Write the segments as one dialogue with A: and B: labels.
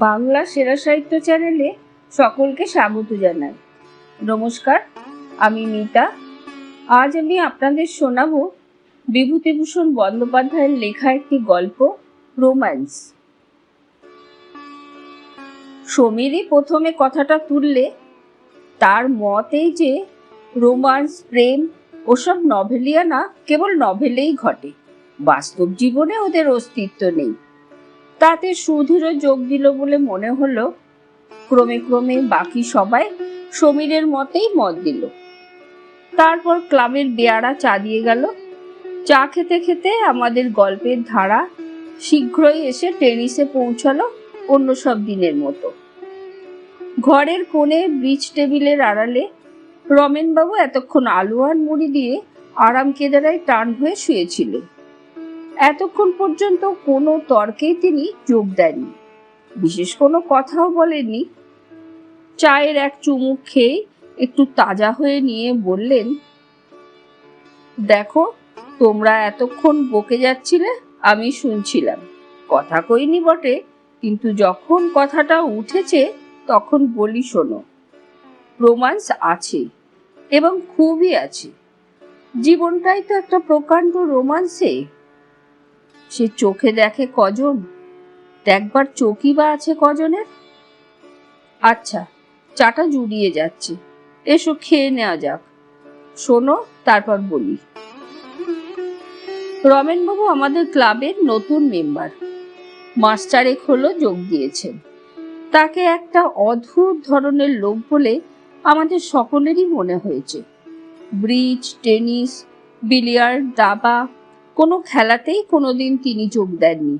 A: বাংলা সেরা সাহিত্য চ্যানেলে সকলকে স্বাগত জানাই। নমস্কার, আমি মিতা। আজ আমি আপনাদের শোনাবো বিভূতিভূষণ বন্দ্যোপাধ্যায়ের লেখা একটি গল্প, রোম্যান্স। সমীরই প্রথমে কথাটা তুললে। তার মত এই যে রোম্যান্স, প্রেম ওসব নভেলিয়ানা কেবল নভেলেই ঘটে, বাস্তব জীবনে ওদের অস্তিত্ব নেই। তাতে সুধীরও যোগ দিল বলে মনে হলো। ক্রমে ক্রমে বাকি সবাই সমীরের মতেই মত দিল। তারপর ক্লাবের বেয়ারা চা দিয়ে গেল। চা খেতে খেতে আমাদের গল্পের ধারা শীঘ্রই এসে টেনিসে পৌঁছালো অন্য সব দিনের মতো। ঘরের কোণে ব্রিজ টেবিলের আড়ালে রমেনবাবু এতক্ষণ আলু আর মুড়ি দিয়ে আরাম কেদারায় টান হয়ে শুয়েছিলেন। এতক্ষণ পর্যন্ত কোনো তর্কেই তিনি যোগ দেননি, বিশেষ কোনো কথাও বলেননি। চায়ের এক চুমুক খেয়ে একটু তাজা হয়ে নিয়ে বললেন, দেখো, তোমরা এতক্ষণ বকে যাচ্ছিলে, আমি শুনছিলাম। কথা কইনি বটে, কিন্তু যখন কথাটা উঠেছে তখন বলি শোনো। রোম্যান্স আছে, এবং খুবই আছে। জীবনটাই তো একটা প্রকাণ্ড রোম্যান্সে। সে চোখে দেখে কজন, দেখবার চোখই বা আছে কজনের। আচ্ছা, চাটা জুড়িয়ে যাচ্ছে, এসো খেয়ে নেওয়া যাক। শোনো, তারপর বলি। রমেনবাবু আমাদের ক্লাবের নতুন মেম্বার, মাস চারেক হলো যোগ দিয়েছেন। তাকে একটা অদ্ভুত ধরনের লোক বলে আমাদের সকলেরই মনে হয়েছে। ব্রিজ, টেনিস, বিলিয়ার্ড, দাবা কোনো খেলাতেই কোনোদিন তিনি যোগ দেননি।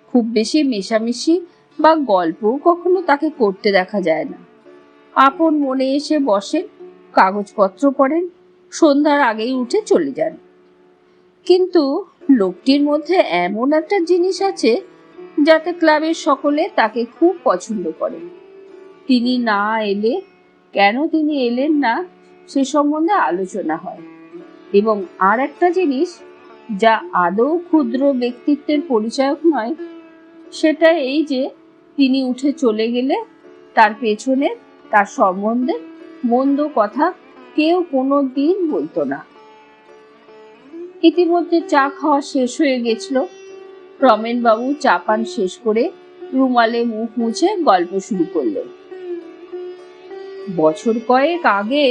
A: খুব বেশি মেশামেশি বা গল্পও কখনো তাকে করতে দেখা যায় না। আপন মনে এসে বসেন, কাগজপত্র পড়েন, সন্ধ্যার আগেই উঠে চলে যান। কিন্তু লোকটির মধ্যে এমন একটা জিনিস আছে যাতে ক্লাবের সকলে তাকে খুব পছন্দ করে। তিনি না এলে, কেন তিনি এলেন না, সে সম্বন্ধে আলোচনা হয়। এবং আর একটা জিনিস, যা আদৌ ক্ষুদ্র ব্যক্তিত্বের পরিচায়ক নয়, সেটা এই যে তিনি উঠে চলে গেলে তার পেছনে তার সম্বন্ধে মন্দ কথা কেউ কোনো দিন বলতো না। ইতিমধ্যে চা খাওয়া শেষ হয়ে গেছিল। রমেনবাবু চা পান শেষ করে রুমালে মুখ মুছে গল্প শুরু করলেন। বছর কয়েক আগে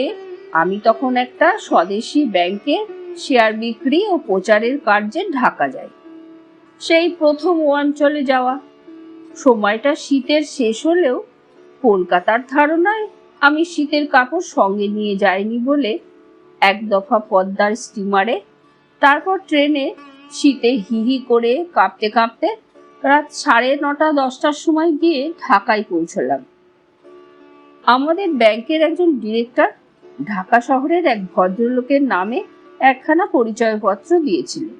A: আমি তখন একটা স্বদেশি ব্যাংকে শেয়ার বিক্রি ও প্রচারের কার্যে ঢাকা যাই। সেই প্রথম ও অঞ্চলে যাওয়া। সময়টা শীতের শেষ হলেও কলকাতার ধারণায় আমি শীতের কাপড় সঙ্গে নিয়ে যাইনি বলে এক দফা পদ্মার স্টিমারে, তারপর ট্রেনে শীতে হিহি করে কাঁপতে কাঁপতে রাত 9:30-10টার সময় গিয়ে ঢাকায় পৌঁছলাম। আমাদের ব্যাংকের একজন ডিরেক্টর ঢাকা শহরের এক ভদ্রলোকের নামে একখানা পরিচয়পত্র দিয়েছিলেন।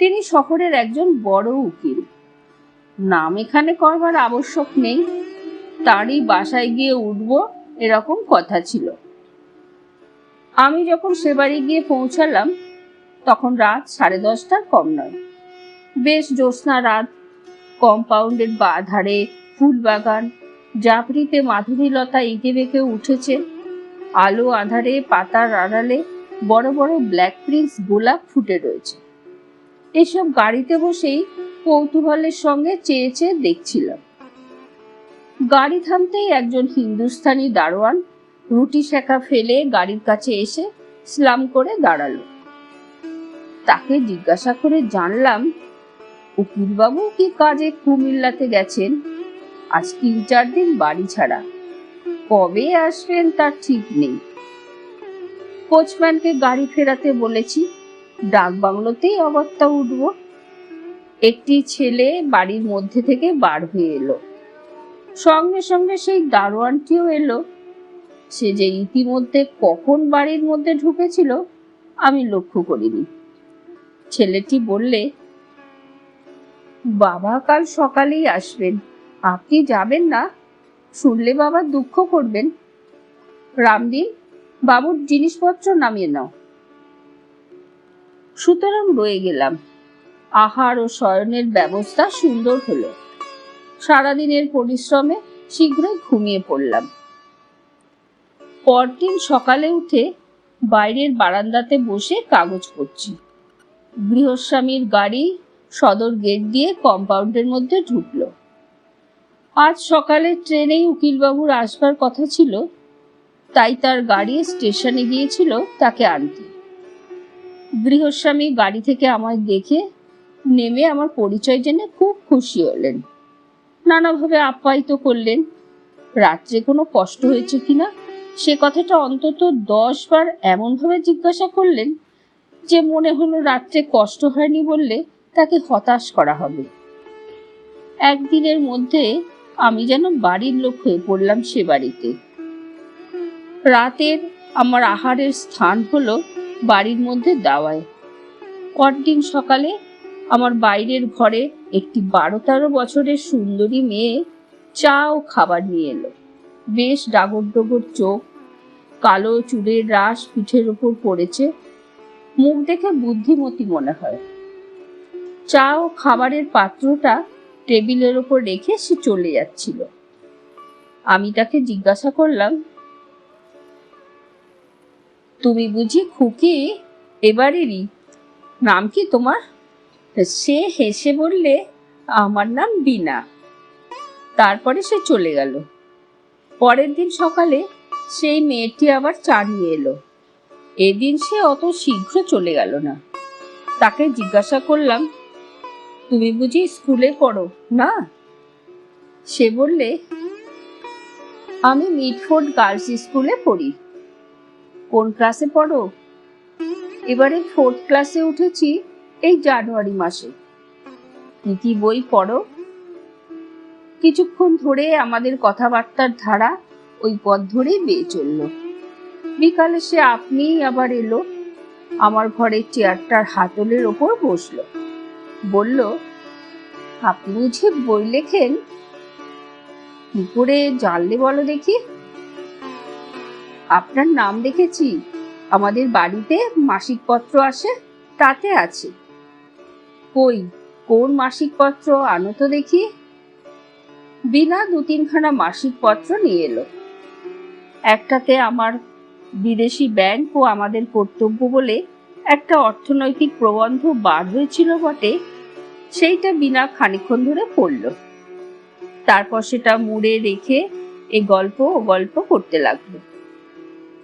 A: তিনি শহরের একজন বড় উকিল। নাম এখানে করবার আবশ্যক নেই, তারই বাসায় গিয়ে উঠব এরকম কথা ছিল। আমি যখন সে বাড়ি গিয়ে পৌঁছালাম তখন রাত 10:30টার কম নয়। বেশ জ্যোৎস্না রাত। কম্পাউন্ডের ধারে ফুল বাগান, জাফরিতে মাধুরীলতা এঁকে বেঁকে উঠেছে। আলো আঁধারে পাতার আড়ালে বড় বড় ব্ল্যাক প্রিন্স গোলাপ ফুটে রয়েছে। এসব গাড়িতে বসেই কৌতূহলের সঙ্গে চেয়ে চেয়ে দেখছিলাম। গাড়ি থামতেই একজন হিন্দুস্তানি দারোয়ান রুটি সেকা ফেলে গাড়ির কাছে এসে স্লাম করে দাঁড়ালো। তাকে জিজ্ঞাসা করে জানলাম, উকিলবাবু কি কাজে কুমিল্লাতে গেছেন, আজ 3-4 দিন বাড়ি ছাড়া, কবে আসবেন তার ঠিক নেই। কোচম্যানকে গাড়ি ফেরাতে বলেছি, ডাক বাংলোতেই অগত্যা উঠব। একটি ছেলে বাড়ির মধ্যে থেকে বার হয়ে এলো। সঙ্গে সঙ্গে সেই দারোয়ানটিও এলো। সে যে ইতিমধ্যে কখন বাড়ির মধ্যে ঢুকেছিল আমি লক্ষ্য করিনি। ছেলেটি বললে, বাবা কাল সকালেই আসবেন, আপনি যাবেন না? শুনলে বাবা দুঃখ করবেন। রামদিন, বাবুর জিনিসপত্র নামিয়ে নাও। সুতরাং রয়ে গেলাম। আহার ও শয়নের ব্যবস্থা সুন্দর হলো। সারাদিনের পরিশ্রমে শীঘ্রই ঘুমিয়ে পড়লাম। পরদিন সকালে উঠে বাইরের বারান্দাতে বসে কাগজ পড়ছি। গৃহস্বামীর গাড়ি সদর গেট দিয়ে কম্পাউন্ডের মধ্যে ঢুকলো। আজ সকালে ট্রেনেই উকিলবাবুর আসবার কথা ছিল, তাই তার গাড়ি স্টেশনে গিয়েছিল তাকে আনতে। গৃহস্বামী গাড়ি থেকে আমায় দেখে নেমে আমার পরিচয় জেনে খুব খুশি হলেন, নানাভাবে আপ্যায়িত করলেন। রাত্রে কোনো কষ্ট হয়েছে কিনা সে কথাটা অন্তত 10 বার এমনভাবে জিজ্ঞাসা করলেন যে মনে হলো রাত্রে কষ্ট হয়নি বললে তাকে হতাশ করা হবে। একদিনের মধ্যে আমি যেন বাড়ির লোক হয়ে পড়লাম সে বাড়িতে। রাতের আমার আহারের স্থান হলো বাড়ির মধ্যে দাওয়ায়। পরদিন সকালে আমার বাইরের ঘরে একটি 12-13 বছরের সুন্দরী মেয়ে চা ও খাবার নিয়ে এলো। বেশ ডাগর ডগর চোখ, কালো চুলের রাশ পিঠের ওপর পড়েছে, মুখ দেখে বুদ্ধিমতী মনে হয়। চা ও খাবারের পাত্রটা টেবিলের ওপর রেখে সে চলে যাচ্ছিল। আমি তাকে জিজ্ঞাসা করলাম, তুমি বুঝি খুকি এবারেরই? নাম কি তোমার? সে হেসে বললে, আমার নাম বিনা। তারপরে সে চলে গেল। পরের দিন সকালে সেই মেয়েটি আবার চা নিয়ে এলো। এদিন সে অত শীঘ্র চলে গেল না। তাকে জিজ্ঞাসা করলাম, তুমি বুঝি স্কুলে পড়ো না? সে বললে, আমি মিডফোর্ড গার্লস স্কুলে পড়ি। কোন ক্লাসে পড়ো? এবারে 4th ক্লাসে উঠেছি এই জানুয়ারি মাসে। কি কি বই পড়ো? কিছুক্ষণ ধরে আমাদের কথাবার্তার ধারা ওই পথ ধরেই বেয়ে চলল। বিকালে সে আপনিই আবার এলো, আমার ঘরের চেয়ারটার হাতলের ওপর বসলো। বলল, আপনি বুঝি বই লেখেন? কি করে জানলে বলো দেখি? আপনার নাম দেখেছি, আমাদের বাড়িতে মাসিক পত্র আসে, তাতে আছে। কই, কোন মাসিক পত্র আনো তো দেখি। বিনা 2-3খানা মাসিক পত্র নিয়ে এলো। একটাতে আমার বিদেশি ব্যাংক ও আমাদের কর্তব্য বলে একটা অর্থনৈতিক প্রবন্ধ বার হয়েছিল বটে, সেইটা বিনা খানিকক্ষণ ধরে পড়ল। তারপর সেটা মুড়ে রেখে এই গল্প ও গল্প করতে লাগলো।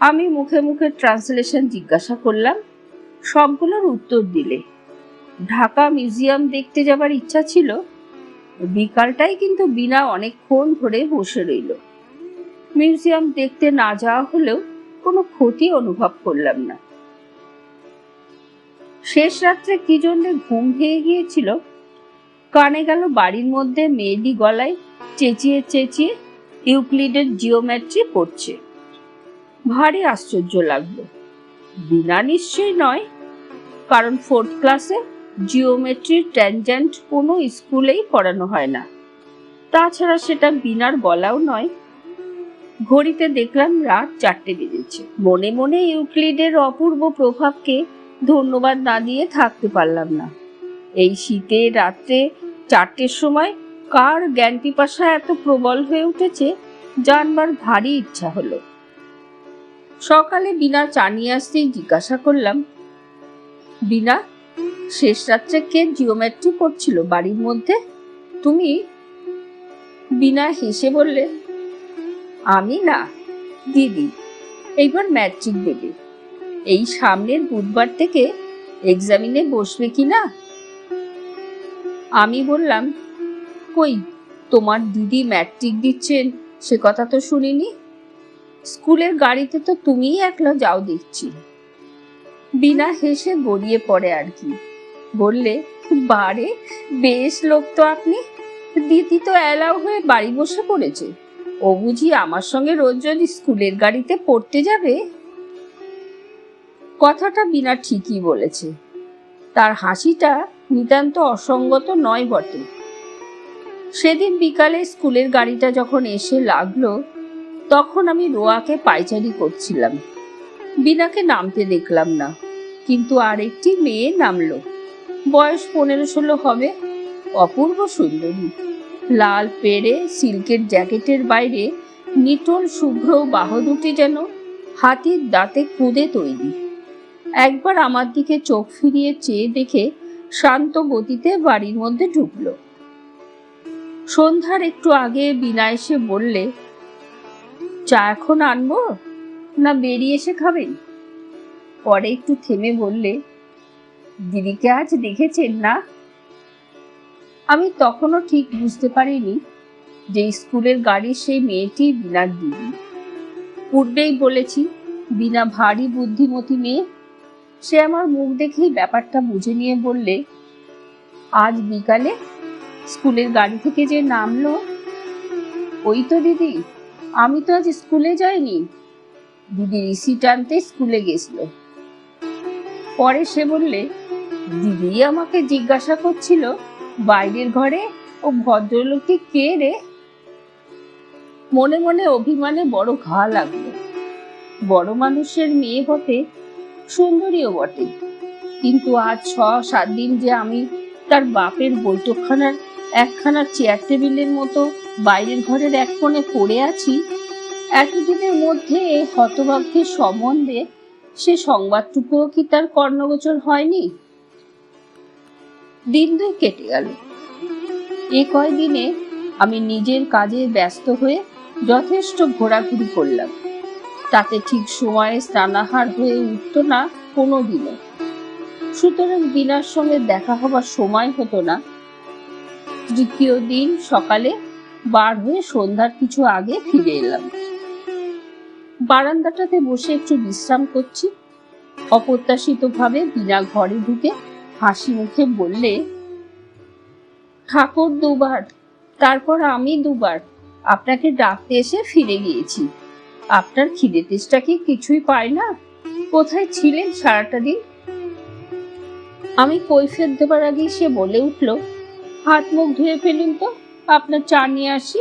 A: আমি মুখে মুখে ট্রান্সলেশন জিজ্ঞাসা করলাম, সবগুলোর উত্তর দিলে। ঢাকা মিউজিয়াম দেখতে যাবার ইচ্ছা ছিল। বিকালটাই কিন্তু বিনা অনেকক্ষণ ধরে বসে রইল। মিউজিয়াম দেখতে না যাওয়া হলেও কোনো ক্ষতি অনুভব করলাম না। শেষ রাত্রে কি জন্য ঘুম ভেঙে গিয়েছিল, কানে গেল বাড়ির মধ্যে মেয়েলি গলায় চেঁচিয়ে চেঁচিয়ে ইউক্লিডের জিওমেট্রি পড়ছে। ভারী আশ্চর্য লাগলো। বিনা নিশ্চয়ই নয়, কারণ 4th ক্লাসে জিওমেট্রির ট্যানজেন্ট কোনো স্কুলেই পড়ানো হয় না। তাছাড়া সেটা বিনার গলাও নয়। ঘড়িতে দেখলাম রাত 4টে বেজেছে। মনে মনে ইউক্লিডের অপূর্ব প্রভাবকে ধন্যবাদ না দিয়ে থাকতে পারলাম না। এই শীতের রাত্রে 4টের সময় কার জ্ঞান পিপাসা এত প্রবল হয়ে উঠেছে জানবার ভারী ইচ্ছা হলো। সকালে বিনা চা নিয়ে আসতেই জিজ্ঞাসা করলাম, বিনা, শেষ রাত্রে কে জিওমেট্রি পড়ছিল বাড়ির মধ্যে? তুমি? বিনা হেসে বললে, আমি না, দিদি। এইবার ম্যাট্রিক দেবে। এই সামনের বুধবার থেকে এক্সামিনে বসবে কি না? আমি বললাম, কই, তোমার দিদি ম্যাট্রিক দিচ্ছেন সে কথা তো শুনিনি। স্কুলের গাড়িতে তো তুমিই একলা যাও দেখছি। বিনা হেসে গড়িয়ে পড়ে আর কি। বললে, বারে, বেশ লোক তো আপনি। দিদি তো অ্যালাউ হয়ে বাড়ি বসে পড়েছে। ও বুঝি আমার সঙ্গে রোজ রোজ স্কুলের গাড়িতে পড়তে যাবে? কথাটা বিনা ঠিকই বলেছে। তার হাসিটা নিতান্ত অসঙ্গত নয় বটে। সেদিন বিকালে স্কুলের গাড়িটা যখন এসে লাগলো, তখন আমি রোয়াকে পায়চারি করছিলাম। বিনাকে নামতে দেখলাম না, কিন্তু আরেকটি মেয়ে নামলো। বয়স 15-16 হবে, অপূর্ব সুন্দরী। লাল পেড়ে সিল্কের জ্যাকেটের বাইরে নিটোল শুভ্র বাহু দুটি যেন হাতির দাঁতে খুদে তৈরি। একবার আমার দিকে চোখ ফিরিয়ে চেয়ে দেখে শান্ত গতিতে বাড়ির মধ্যে ঢুকলো। সন্ধ্যার একটু আগে বিনা এসে বললে, চা এখন আনবো না বেরিয়ে এসে খাবেন? পরে একটু থেমে বললে, দিদিকে আজ দেখেছেন না? আমি তখনও ঠিক বুঝতে পারিনি যে স্কুলের গাড়ির সেই মেয়েটি বিনার দিদি। পূর্বেই বলেছি বিনা ভারী বুদ্ধিমতী মেয়ে। সে আমার মুখ দেখেই ব্যাপারটা বুঝে নিয়ে বললে, আজ বিকালে স্কুলের গাড়ি থেকে যে নামলো ওই তো দিদি। আমি তো আজ স্কুলে যাইনি, দিদি রিসিট আনতে স্কুলে গেছিল। পরে সে বললে, দিদি আমাকে জিজ্ঞাসা করছিল বাইরের ঘরে ও ভদ্রলোকটি কে রে। মনে মনে অভিমানে বড় ঘা লাগলো। বড় মানুষের মেয়ে বটে, সুন্দরীও বটে, কিন্তু আজ 6-7 দিন যে আমি তার বাপের বৈঠকখানার একখানা চেয়ার টেবিলের মতো বাইরের ঘরের এক কোণে পড়ে আছি, এতদিনের মধ্যে হতভাগ্যের সম্বন্ধে সে সংবাদটুকুও কি তার কর্ণগোচর হয়নি? দিন 2 কেটে গেল। এ কয়দিনে আমি নিজের কাজে ব্যস্ত হয়ে যথেষ্ট ঘোরাঘুরি করলাম। তাতে ঠিক সময়ে স্নানাহার হয়ে উঠত না কোনো দিনও। সুতরাং বিনার সঙ্গে দেখা হবার সময় হতো না। তৃতীয় দিন সকালে বার হয়ে সন্ধ্যার কিছু আগে ফিরে এলাম। বারান্দাটাতে বসে একটু বিশ্রাম করছি। অপ্রত্যাশিতভাবে বিনা ঘরে ঢুকে হাসি মুখে বললে, ঠাকুর 2 বার, তারপর আমি 2 বার আপনাকে ডাকতে এসে ফিরে গিয়েছি। আপনার খিদে তেষ্টা কি কিছুই পায় না? কোথায় ছিলেন সারাটা দিন? আমি কৈফিয়ত দেবার আগেই সে বলে উঠল, হাত মুখ ধুয়ে ফেলুন তো, আপনার চা নিয়ে আসি।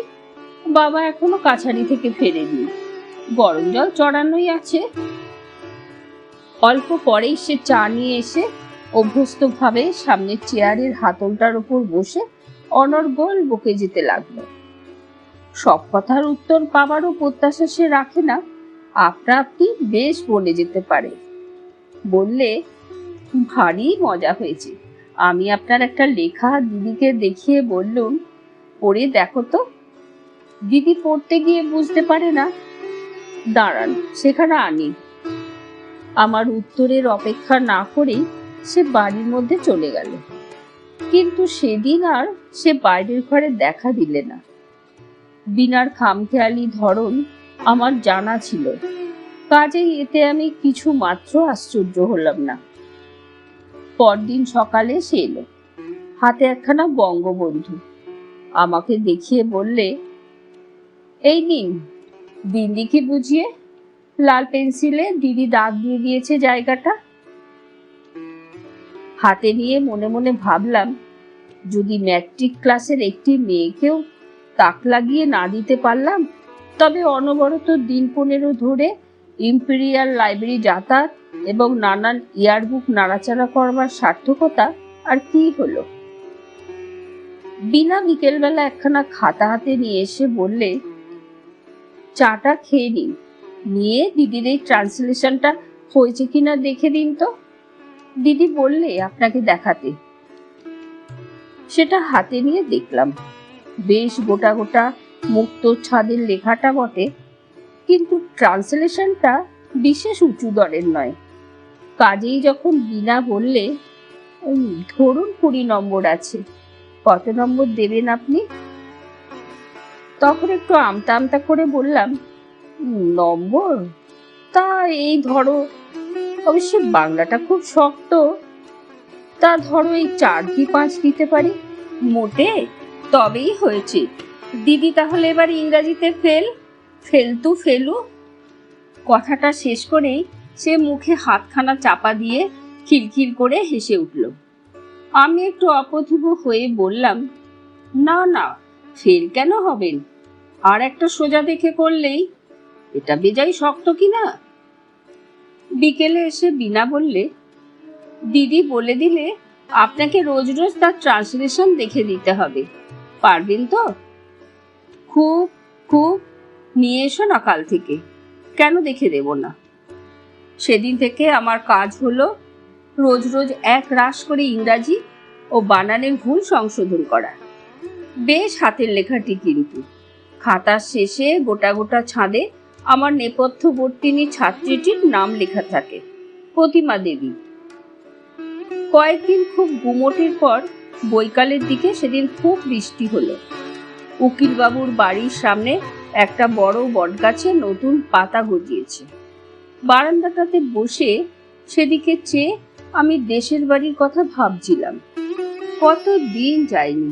A: বাবা এখনো কাছারি থেকে ফেরেননি, গরম জল চড়ানোই আছে। অল্প পরেই সে চা নিয়ে এসে অভ্যস্তভাবে সামনের চেয়ারের হাতলটার উপর বসে অনর্গল বকে যেতে লাগলো। সব কথার উত্তর পাবারও প্রত্যাশা সে রাখে না, আপনা আপনি বেশ বলে যেতে পারে। বললে, ভারী মজা হয়েছে। আমি আপনার একটা লেখা দিদিকে দেখিয়ে বললুম, পড়ে দেখো তো। দিদি পড়তে গিয়ে বুঝতে পারে না। দাঁড়ান, সেখানে আনি। আমার উত্তরের অপেক্ষা না করেই সে বাড়ির মধ্যে চলে গেল। কিন্তু সেদিন আর সে বাইরের ঘরে দেখা দিলে না। বিনার খামখেয়ালি ধরন আমার জানা ছিল, কাজেই এতে আমি কিছু মাত্র আশ্চর্য হলাম না। পরদিন সকালে সে এলো, হাতে একখানা বঙ্গবন্ধু। আমাকে দেখিয়ে বললে, এই নিন, দিন লিখি বুঝিয়ে। লাল পেন্সিলে দিদি দাগ দিয়ে দিয়েছে জায়গাটা। হাতে নিয়ে মনে মনে ভাবলাম, যদি ম্যাট্রিক ক্লাসের একটি মেয়েকেও তাক লাগিয়ে না দিতে পারলাম, তবে অনবরত দিন 15 ধরে ইম্পেরিয়াল লাইব্রেরি যাতায়াত এবং নানান ইয়ারবুক নাড়াচাড়া করবার সার্থকতা আর কি হলো। বিনা বিকেলবেলা একখানা খাতা হাতে নিয়ে এসে বললে, চাটা খেয়ে নিন, নিয়ে দিদির এই ট্রান্সলেশনটা হয়েছে কিনা দেখে দিন তো। দিদি বললে আপনাকে দেখাতে। সেটা হাতে নিয়ে দেখলাম। বেশ গোটা গোটা মুক্ত ছাদের লেখাটা বটে, কিন্তু ট্রান্সলেশনটা বিশেষ উঁচু দরের নয়। কাজেই যখন বিনা বললে, ধরুন 20 নম্বর আছে, কত নম্বর দেবেন আপনি? তখন একটু আমতা আমতা করে বললাম, নম্বর তা এই ধরো, অবশ্যই বাংলাটা খুব শক্ত, তা ধরো এই 4 কি 5 দিতে পারি মোটে, তবেই হয়েছে। দিদি তাহলে এবার ইংরাজিতে ফেলতু ফেলু। কথাটা শেষ করেই সে মুখে হাতখানা চাপা দিয়ে খিলখিল করে হেসে উঠল। আমি একটু অপ্রতিভ হয়ে বললাম, না না, ফেল কেন হবেন, আর একটা সোজা দেখে করলেই। এটা বেজাই শক্ত কিনা। বিকেলে এসে বিনা বললে, দিদি বলে দিলে আপনাকে রোজ রোজ তার ট্রান্সলেশন দেখে দিতে হবে। পারবেন তো? খুব খুব নিয়ে এসো না কাল থেকে, কেন দেখে দেব না। সেদিন থেকে আমার কাজ হলো রোজ রোজ এক রাশ করে ইংরাজি ও বানানের ভুল সংশোধন করা। বেশ হাতের লেখাটি কিন্তু। খাতার শেষে গোটা গোটা ছাদে আমার নেপথ্যবর্তিনী ছাত্রীটির নাম লেখা থাকে, প্রতিমা দেবী। কয়েকদিন খুব গুমোটের পর বৈকালের দিকে সেদিন খুব বৃষ্টি হলো। উকিলবাবুর বাড়ির সামনে একটা বড় বটগাছে নতুন পাতা গজিয়েছে। বারান্দাটাতে বসে সেদিকে চেয়ে আমি দেশের বাড়ির কথা ভাবছিলাম। কত দিন যায়নি,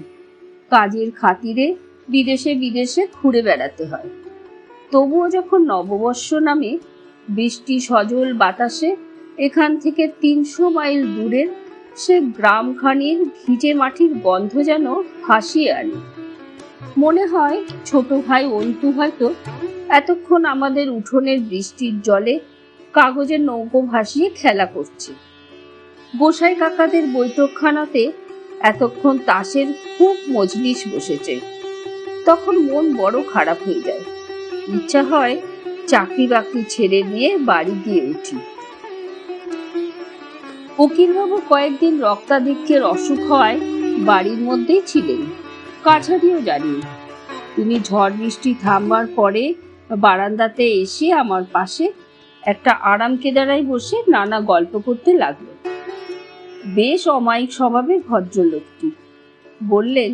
A: কাজের খাতিরে বিদেশে বিদেশে ঘুরে বেড়াতে হয়। তবুও যখন নববর্ষ নামে বৃষ্টি সজল বাতাসে এখান থেকে ৩০০ মাইল দূরের সে গ্রামখানির ভিজে মাটির গন্ধ যেন ভাসিয়ে আনে। মনে হয় ছোট ভাই অন্তু হয়তো এতক্ষণ আমাদের উঠোনের বৃষ্টির জলে কাগজের নৌকো ভাসিয়ে খেলা করছে। গোসাই কাকাদের বৈঠকখানাতে এতক্ষণ তাসের খুব মজলিস বসেছে। তখন মন বড় খারাপ হয়ে যায়, ইচ্ছা হয় চাকরি বাকরি ছেড়ে দিয়ে বাড়ি গিয়ে উঠি। উকিলবাবু কয়েকদিন রক্তাধিক্যের অসুখ হওয়ায় বাড়ির মধ্যেই ছিলেন, কাছারিও জানি। তিনি ঝড় বৃষ্টি থামবার পরে বারান্দাতে এসে আমার পাশে একটা আরাম কেদারায় বসে নানা গল্প করতে লাগলো। বেশ অমায়িক স্বভাবের ভদ্রলোকটি। বললেন,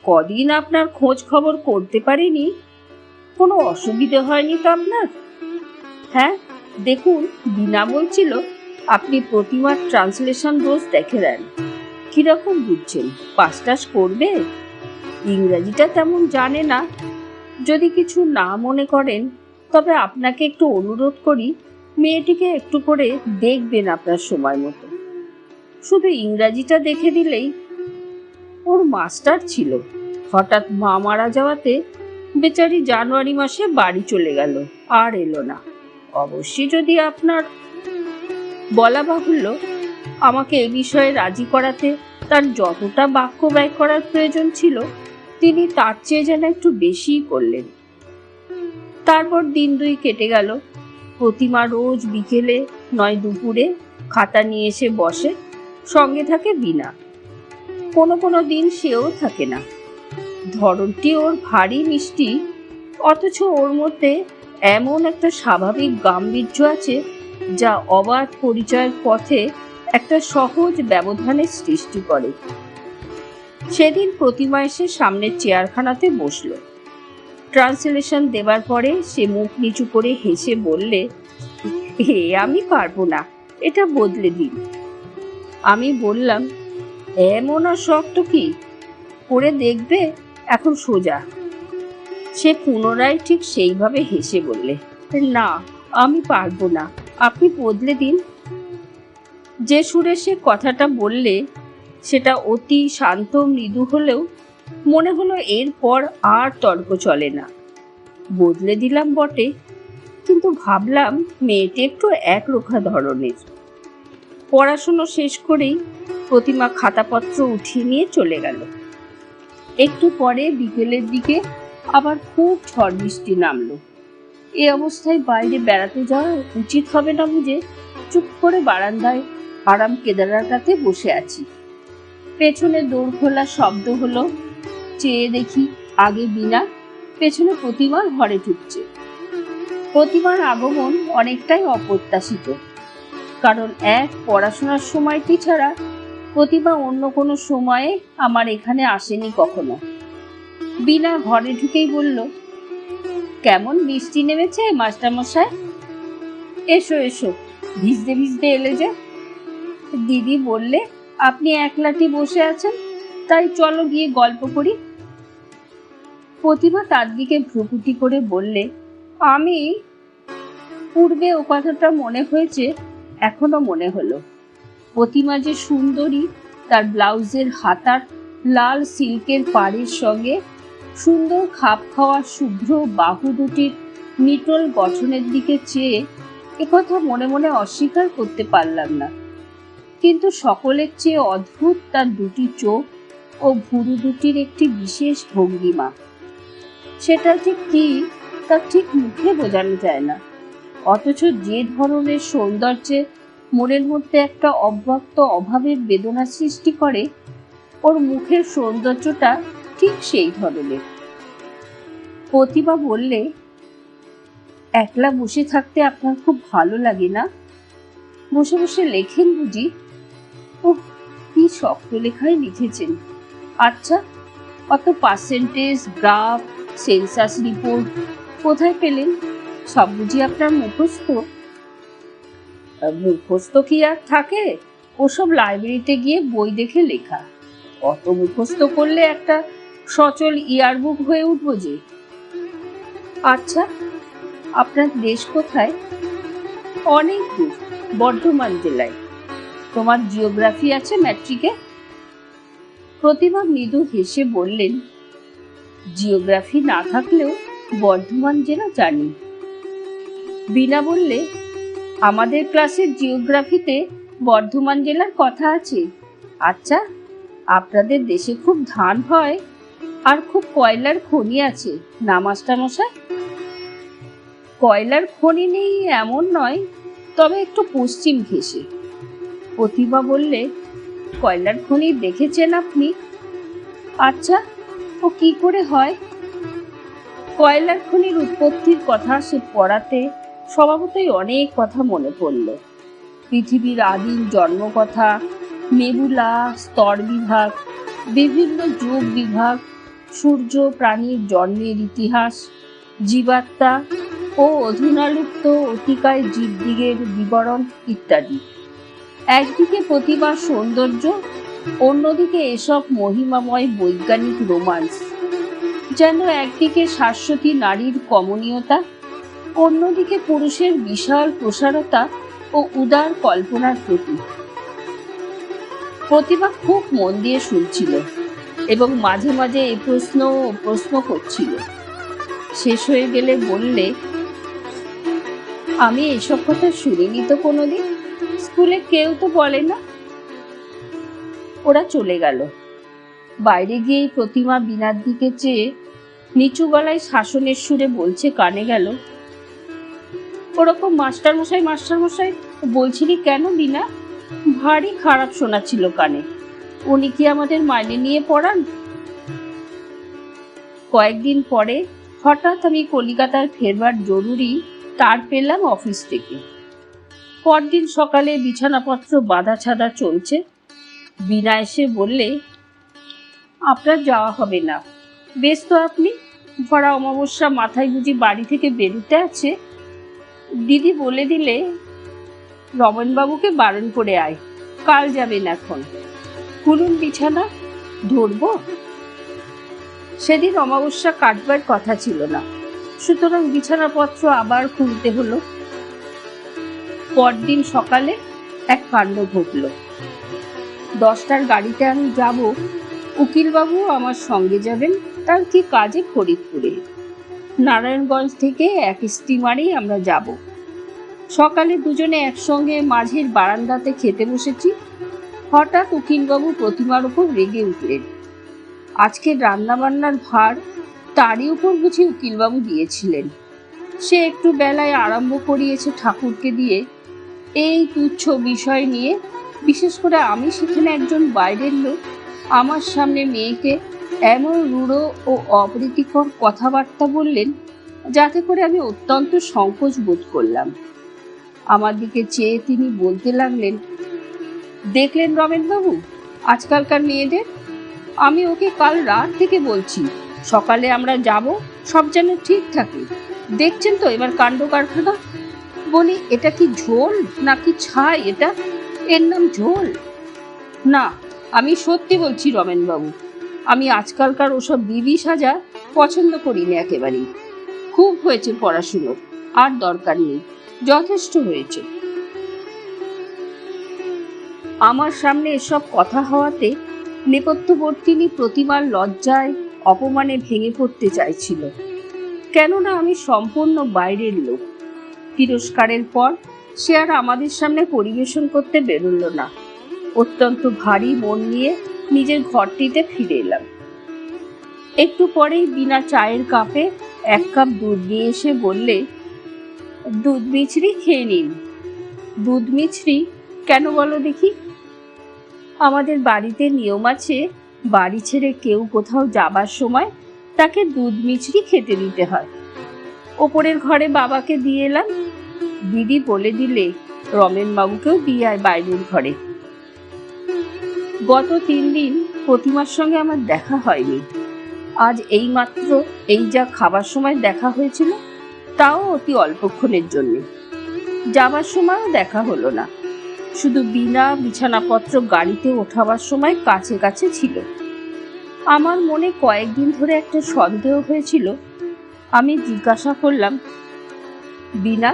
A: কদিন আপনার খোঁজ খবর করতে পারিনি, কোনো অসুবিধে হয়নি তো আপনার? হ্যাঁ, দেখুন বিনা বলছিল আপনি প্রতিমার ট্রান্সলেশন রোজ দেখে দেন। কিরকম বুঝছেন, পাস টাস করবে? ইংরাজিটা তেমন জানে না। যদি কিছু না মনে করেন তবে আপনাকে একটু অনুরোধ করি, মেয়েটিকে একটু করে দেখবেন আপনার সময় মতো। শুধু ইংরাজিটা দেখে দিলেই। ওর মাস্টার ছিল, হঠাৎ মা মারা যাওয়াতে বেচারি জানুয়ারি মাসে বাড়ি চলে গেল, আর এলো না। অবশ্যই যদি আপনার, বলা বাহুল্য আমাকে এ বিষয়ে রাজি করাতে তার যতটা বাক্য ব্যয় করার প্রয়োজন ছিল তিনি তার চেয়ে যেন একটু বেশিই করলেন। তারপর দিন দুই কেটে গেল। প্রতিমা রোজ বিকেলে নয় দুপুরে খাতা নিয়ে এসে বসে, সঙ্গে থাকে বিনা। কোনো কোনো দিন সেও থাকে না। ধরনটি ওর ভারী মিষ্টি, অথচ ওর মধ্যে এমন একটা স্বাভাবিক গাম্ভীর্য আছে যা অবাধ পরিচয়ের পথে একটা সহজ ব্যবধানের সৃষ্টি করে। সেদিন প্রতিমা এসে সামনের চেয়ারখানাতে বসলো। ট্রান্সলেশন দেবার পরে সে মুখ নিচু করে হেসে বললে, আমি পারবো না, এটা বদলে দিন। আমি বললাম, এমন আর শক্ত কি, করে দেখবে এখন সোজা। সে পুনরায় ঠিক সেইভাবে হেসে বললে, না আমি পারবো না, আপনি বদলে দিন। যে সুরে সে কথাটা বললে সেটা অতি শান্ত মৃদু হলেও মনে হলো এরপর আর তর্ক চলে না। বদলে দিলাম বটে, কিন্তু ভাবলাম মেয়েটি একটু একরোখা ধরনের। পড়াশুনো শেষ করেই প্রতিমা খাতাপত্র উঠিয়ে নিয়ে চলে গেল। একটু পরে বিকেলের দিকে আবার খুব ঝড় বৃষ্টি নামলো। এই অবস্থায় বাইরে বেড়াতে যাওয়া উচিত হবে না বুঝে চুপ করে বারান্দায় আরাম কেদারাটাতে বসে আছি। পেছনে দৌড় খোলা শব্দ হলো। চেয়ে দেখি আগে বিনা, পেছনে প্রতিমার ঘরে ঢুকছে। প্রতিমার আগমন অনেকটাই অপ্রত্যাশিত, কারণ এক পড়াশোনার সময়টি ছাড়া প্রতিমা অন্য কোনো সময়ে আমার এখানে আসেনি কখনো। বিনা ঘরে ঢুকেই বলল, কেমন বৃষ্টি নেমেছে মাস্টারমশাই? এসো এসো, ভিজতে ভিজতে এলে যে। দিদি বললে আপনি একলাটি বসে আছেন, তাই চলো গিয়ে গল্প করি। প্রতিমা তার দিকে ভ্রুকুটি করে বললে, আমি। পূর্বে ও কথাটা মনে হয়েছে, এখনো মনে হলো। প্রতিমা যে সুন্দরী, তার ব্লাউজের হাতার লাল সিল্কের পাড়ের সঙ্গে সুন্দর খাপ খাওয়া শুভ্র বাহু দুটির নিটোল গঠনের দিকে চেয়ে একথা মনে মনে অস্বীকার করতে পারলাম না। কিন্তু সকলের চেয়ে অদ্ভুত তার দুটি চোখ, ও ভুরু দুটির একটি বিশেষ ভঙ্গিমা। সেটা ঠিক কি তা ঠিক মুখে বোঝানো যায় না, অথচ যে ধরনের সৌন্দর্যে মনের মধ্যে একটা অব্যক্ত অভাবের বেদনা সৃষ্টি করে, ওর মুখের সৌন্দর্যটা ঠিক সেই ধরনের। প্রতিভা বললে, একলা বসে থাকতে আপনার খুব ভালো লাগে না? বসে বসে লেখেন বুঝি? ওহ, কি শক্ত লেখায় লিখেছেন। আচ্ছা, অত পার্সেন্টেজ, গ্রাফ, সেন্সাস রিপোর্ট কোথায় পেলেন? সব বুঝি আপনার মুখস্থ? মুখস্থ কি আর থাকে? ওসব লাইব্রেরিতে গিয়ে বই দেখে লেখা। অত মুখস্থ করলে একটা সচল ইয়ারবুক হয়ে উঠবো যে। আচ্ছা, আপনার দেশ কোথায়? অনেক দূর, বর্ধমান জেলায়। তোমার জিওগ্রাফি আছে ম্যাট্রিকে? প্রতিভা মৃদু হেসে বললেন, জিওগ্রাফি না থাকলেও বর্ধমান জেলা জানি। বিনা বললে, আমাদের ক্লাসের জিওগ্রাফিতে বর্ধমান জেলার কথা আছে। আচ্ছা, আপনাদের দেশে খুব ধান হয় আর খুব কয়লার খনি আছে না মাস্টারমশাই? কয়লার খনি নেই এমন নয়, তবে একটু পশ্চিম ঘেঁষে। প্রতিভা বললে, কয়লার খনি দেখেছেন আপনি? আচ্ছা, ও কি করে হয়? কয়লার খনির উৎপত্তির কথা সে পড়াতে স্বভাবতই অনেক কথা মনে পড়ল। পৃথিবীর আদিম জন্মকথা, নেবুলা, স্তর বিভাগ, বিভিন্ন যুগ বিভাগ, সূর্য প্রাণীর জন্মের ইতিহাস, জীবাত্মা ও অধুনালুপ্ত অতিকায় জীবদিগের বিবরণ ইত্যাদি। একদিকে প্রতিভার সৌন্দর্য, অন্যদিকে এসব মহিমাময় বৈজ্ঞানিক রোমান্স। যেন একদিকে শাশ্বতী নারীর কমনীয়তা, অন্যদিকে পুরুষের বিশাল প্রসারতা ও উদার কল্পনার প্রতীক। প্রতিভা খুব মন দিয়ে শুনছিল এবং মাঝে মাঝে এই প্রশ্ন ও প্রশ্ন করছিল। শেষ হয়ে গেলে বললে, আমি এসব কথা শুনিনি তো কোনোদিন, স্কুলে কেউ তো বলে না। ওরা চলে গেল। বাইরে গিয়েই প্রতিমা বিনার দিকে চেয়ে নিচু গলায় শাসনের সুরে বলছে কানে গেল, ওরকম মাস্টারমশাই মাস্টারমশাই বলছিলি কেন বিনা? ভারী খারাপ শোনাচ্ছিল কানে। উনি কি আমাদের মাইনে নিয়ে পড়ান? কয়েকদিন পরে হঠাৎ আমি কলিকাতায় ফেরবার জরুরি তার পেলাম অফিস থেকে। পরদিন সকালে বিছানাপত্র বাঁধা ছাদা চলছে। বিনা এসে বললে, আপনার যাওয়া হবে না। বেশ তো আপনি, ভরা অমাবস্যা মাথায় বুঝি বাড়ি থেকে বেরোতে আছে? দিদি বলে দিলে, রমনবাবুকে বারণ করে আয়, কাল যাবেন এখন। খুলুন বিছানা, ধরবো। সেদিন অমাবস্যা কাটবার কথা ছিল না, সুতরাং বিছানাপত্র আবার খুলতে হলো। পরদিন সকালে এক কাণ্ড ঘটল। 10টার গাড়িতে আমি যাব, উকিলবাবু আমার সঙ্গে যাবেন তার কি কাজে ফরিদপুরে। নারায়ণগঞ্জ থেকে এক স্টিমারেই আমরা যাব। সকালে দুজনে একসঙ্গে মাঝের বারান্দাতে খেতে বসেছি। হঠাৎ উকিলবাবু প্রতিমার উপর রেগে উঠলেন। আজকে রান্নাবান্নার ভার তারই উপর বুঝি উকিলবাবু দিয়েছিলেন। সে একটু বেলায় আরম্ভ করিয়েছে ঠাকুরকে দিয়ে। এই তুচ্ছ বিষয় নিয়ে, বিশেষ করে আমি সেখানে একজন বাইরের লোক, আমার সামনে মেয়েকে এমন রূঢ় ও অপ্রীতিকর কথাবার্তা বললেন, যাতে করে আমি অত্যন্ত সংকোচ বোধ করলাম। আমার দিকে চেয়ে তিনি বলতে লাগলেন, দেখলেন রমেনবাবু আজকালকার মেয়েদের? আমি ওকে কাল রাত থেকে বলছি সকালে আমরা যাব, সব যেন ঠিক থাকে। দেখছেন তো এবার কাণ্ড কারখানা। বলি, এটা কি ঝোল নাকি ছাই? এটা এর নাম ঝোল না। আমি সত্যি বলছি রমেনবাবু, আমি আজকালকার ওসব বিবি সাজা পছন্দ করি না একেবারেই। খুব হয়েছে পড়াশুনো, আর দরকার নেই, যথেষ্ট হয়েছে। আমার সামনে এসব কথা হওয়াতে নেপথ্যবর্তিনী প্রতিমার লজ্জায় অপমানে ভেঙে পড়তে চাইছিল, কেননা আমি সম্পূর্ণ বাইরের লোক। তিরস্কারের পর সে আর আমাদের সামনে পরিবেশন করতে বেরোল না। অত্যন্ত ভারী মন নিয়ে নিজের ঘরটিতে ফিরে এলাম। একটু পরেই বিনা চায়ের কাপে 1 কাপ দুধ নিয়ে এসে বললে, দুধ মিছরি খেয়ে নিন। দুধ মিছরি কেন বলো দেখি? আমাদের বাড়িতে নিয়ম আছে, বাড়ি ছেড়ে কেউ কোথাও যাবার সময় তাকে দুধ মিছরি খেতে দিতে হয়। ওপরের ঘরে বাবাকে দিয়ে এলাম। দিদি বলে দিলে রমেন বাবুকেও দিয়ে আয় বাইরের ঘরে। গত 3 দিন প্রতিমার সঙ্গে আমার দেখা হয়নি। আজ এই মাত্র এই যা খাবার সময় দেখা হয়েছিল, তাও অতি অল্পক্ষণের জন্য। যাবার সময়ও দেখা হলো না, শুধু বিনা বিছানাপত্র গাড়িতে ওঠাবার সময় কাছে কাছে ছিল। আমার মনে কয়েকদিন ধরে একটা সন্দেহ হয়েছিল। আমি জিজ্ঞাসা করলাম, বিনা,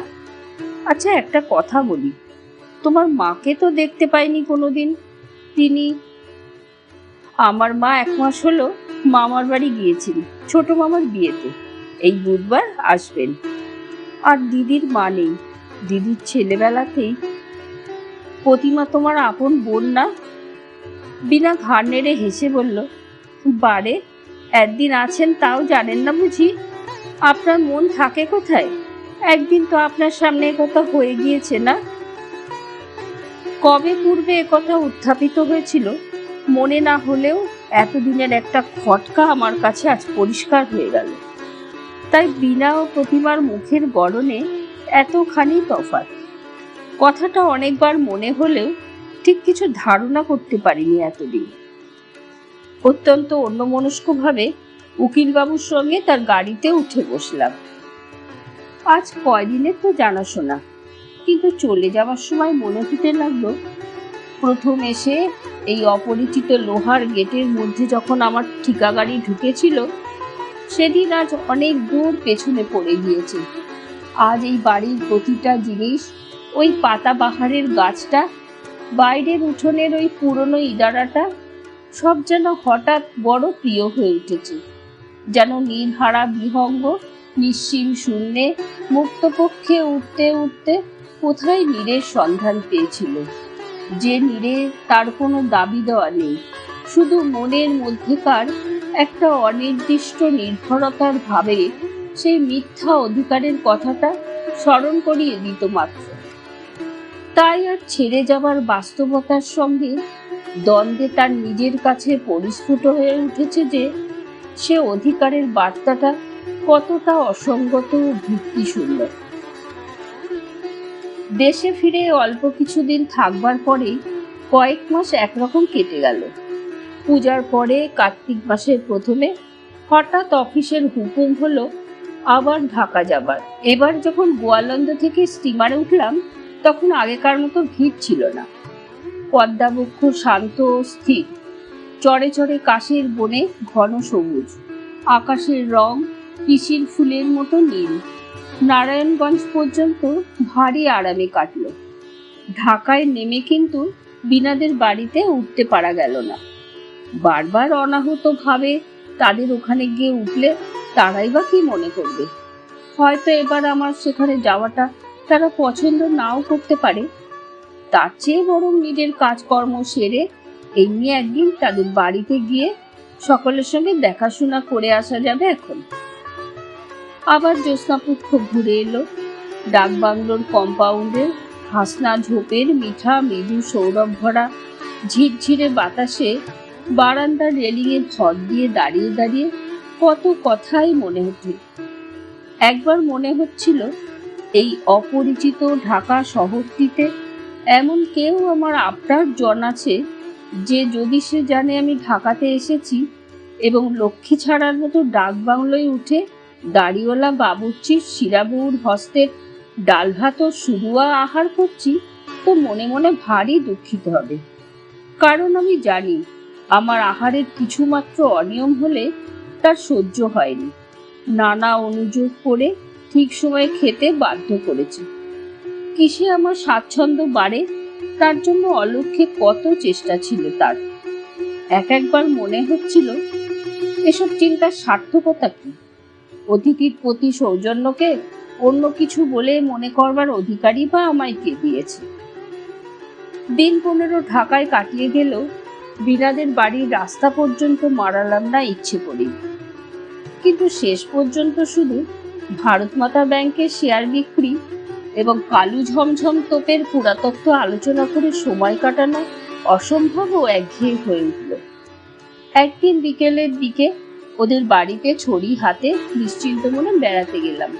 A: আচ্ছা একটা কথা বলি, তোমার মাকে তো দেখতে পাইনি কোনোদিন। তিনি, আমার মা 1 মাস হলো মামার বাড়ি গিয়েছিল ছোট মামার বিয়েতে, এই বুধবার আসবেন। আর দিদির মা নেই, দিদির ছেলেবেলাতেই। প্রতিমা তোমার আপন বোন না? বিনা ঘাড় নেড়ে হেসে বলল, বারে, একদিন আছেন তাও জানেন না বুঝি? আপনার মন থাকে কোথায়? একদিন তো আপনার সামনে কথা হয়ে গিয়েছে না? কবে পূর্বে কথা উত্থাপিত হয়েছিল মনে না হলেও এতদিনের একটা খটকা আমার কাছে আজ পরিষ্কার হয়ে গেল। তাই বিনা ও প্রতিমার মুখের গড়নে এতখানি তফাৎ। কথাটা অনেকবার মনে হলেও ঠিক কিছু ধারণা করতে পারিনি এতদিন। অত্যন্ত অন্যমনস্কভাবে উকিলবাবুর সঙ্গে তার গাড়িতে উঠে বসলাম। আজ কয়দিনের তো জানাশোনা, কিন্তু চলে যাওয়ার সময় মনে হতে লাগলো, প্রথম এসে এই অপরিচিত লোহার গেটের মধ্যে যখন আমার ঠিকা গাড়ি ঢুকেছিল, সেদিন আজ অনেক দূর পেছনে পড়ে গিয়েছে। আজ এই বাড়ির প্রতিটা জিনিস, ওই পাতাবাহারের গাছটা, বাইরের উঠোনের ওই পুরনো ইদারাটা, সব যেন হঠাৎ বড় প্রিয় হয়ে উঠেছে। যেন নীলহারা বিহঙ্গ নিশ্চিম শূন্যে মুক্তপক্ষে উঠতে উঠতে কোথায় নীরের সন্ধান পেয়েছিল, যে নীরে তার কোনো দাবি দেওয়া নেই, শুধু মনের মধ্যেকার একটা অনির্দিষ্ট নির্ভরতার ভাবে সেই মিথ্যা অধিকারের কথাটা স্মরণ করিয়ে দিত মাত্র। তাই আর ছেড়ে যাবার বাস্তবতার সঙ্গে দ্বন্দ্বে তার নিজের কাছে পরিস্ফুট হয়ে উঠেছে যে সে অধিকারের বার্তাটা কতটা অসঙ্গত ও ভিত্তিশূন্য। দেশে ফিরে অল্প কিছুদিন থাকবার পরেই কয়েক মাস একরকম কেটে গেল। পূজার পরে কার্তিক মাসের প্রথমে হঠাৎ অফিসের হুকুম হলো আবার ঢাকা যাবার। এবার যখন গোয়ালন্দ থেকে স্টিমারে উঠলাম, তখন আগেকার মতো ভিড় ছিল না। পদ্মাবক্ষ শান্ত ও স্থির। চড়ে চড়ে কাশের বনে ঘন সবুজ, আকাশের রং পিসির ফুলের মতো নীল। নারায়ণগঞ্জ পর্যন্ত ভারী আরামে কাটল। ঢাকায় নেমে কিন্তু বিনাদের বাড়িতে উঠতে পারা গেল না। বারবার অনাহত ভাবে তাদের ওখানে গিয়ে উঠলে তারাই বা কি মনে করবে। হয়তো এবার আমার সেখানে যাওয়াটা তারা পছন্দ নাও করতে পারে। তার চেয়ে বরং নিজের কাজকর্ম সেরে এমনি একদিন তাদের বাড়িতে গিয়ে সকলের সঙ্গে দেখাশোনা করে আসা যাবে। এখন আবার জ্যোৎস্নাপক্ষ ঘুরে এলো। ডাকবাংলোর কম্পাউন্ডে হাসনা ঝোপের মিঠা মৃদু সৌরভ ভরা ঝিরঝিরে বাতাসে বারান্দার রেলিংয়ে ভর দিয়ে দাঁড়িয়ে দাঁড়িয়ে কত কথাই মনে হতো। একবার মনে হচ্ছিল এই অপরিচিত ঢাকা শহরটিতে এমন কেউ আমার আপনার জন আছে যে যদি সে জানে আমি ঢাকাতে এসেছি এবং লক্ষ্মী ছাড়ার মতো ডাকবাংলোয় উঠে দাড়িওয়ালা বাবুর্চির শিরাবুর হস্তের ডাল ভাত ও সুদুয়া আহার করছি, তো মনে মনে ভারী দুঃখিত হবে। কারণ আমি জানি আমার আহারের কিছুমাত্র অনিয়ম হলে তার সহ্য হয়নি। নানা অনুযোগ করে ঠিক সময়ে খেতে বাধ্য করেছে। কিসে আমার স্বাচ্ছন্দ্য বাড়ে তার জন্য অলক্ষ্যে কত চেষ্টা ছিল তার। একবার মনে হচ্ছিল এসব চিন্তার সার্থকতা কি? অতিথির প্রতি সৌজন্যকে অন্য কিছু বলে মনে করবার অধিকারই বা আমায় কে দিয়েছে? দিন 15 ঢাকায় কাটিয়ে গেল। বিনাদের বাড়ির রাস্তা পর্যন্ত মারালাম না ইচ্ছে করি, কিন্তু শেষ পর্যন্ত শুধু ভারত মাতা ব্যাংকের শেয়ার বিক্রি এবং কালু ঝমঝম তোপের পুরাতত্ত্ব আলোচনা করে সময় কাটানো অসম্ভব ও একঘেয়ে হয়ে উঠল। একদিন বিকেলের দিকে ওদের বাড়িতে ছড়ি হাতে নিশ্চিন্ত মনে বেড়াতে গেলাম।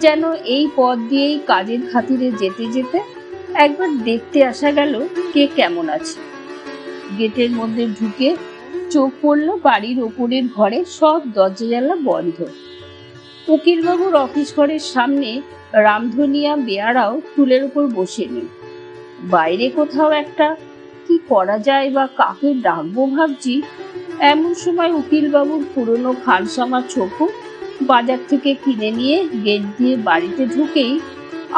A: যেন এই পথ দিয়েই কাজের খাতিরে যেতে যেতে একবার দেখতে আসা গেল কে কেমন আছে। গেটের মধ্যে ঢুকে চোখ পড়ল বাড়ির ওপরের ঘরে সব দরজা জানলা বন্ধ। উকিলবাবুর অফিস ঘরের সামনে রামধনিয়া বেয়ারাও টুলের উপর বসে নেই। বাইরে কোথাও একটা কি করা যায় বা কাকে ডাকবো ভাবছি, এমন সময় উকিলবাবুর পুরনো খানসামা ছোকু বাজার থেকে কিনে নিয়ে গেট দিয়ে বাড়িতে ঢুকেই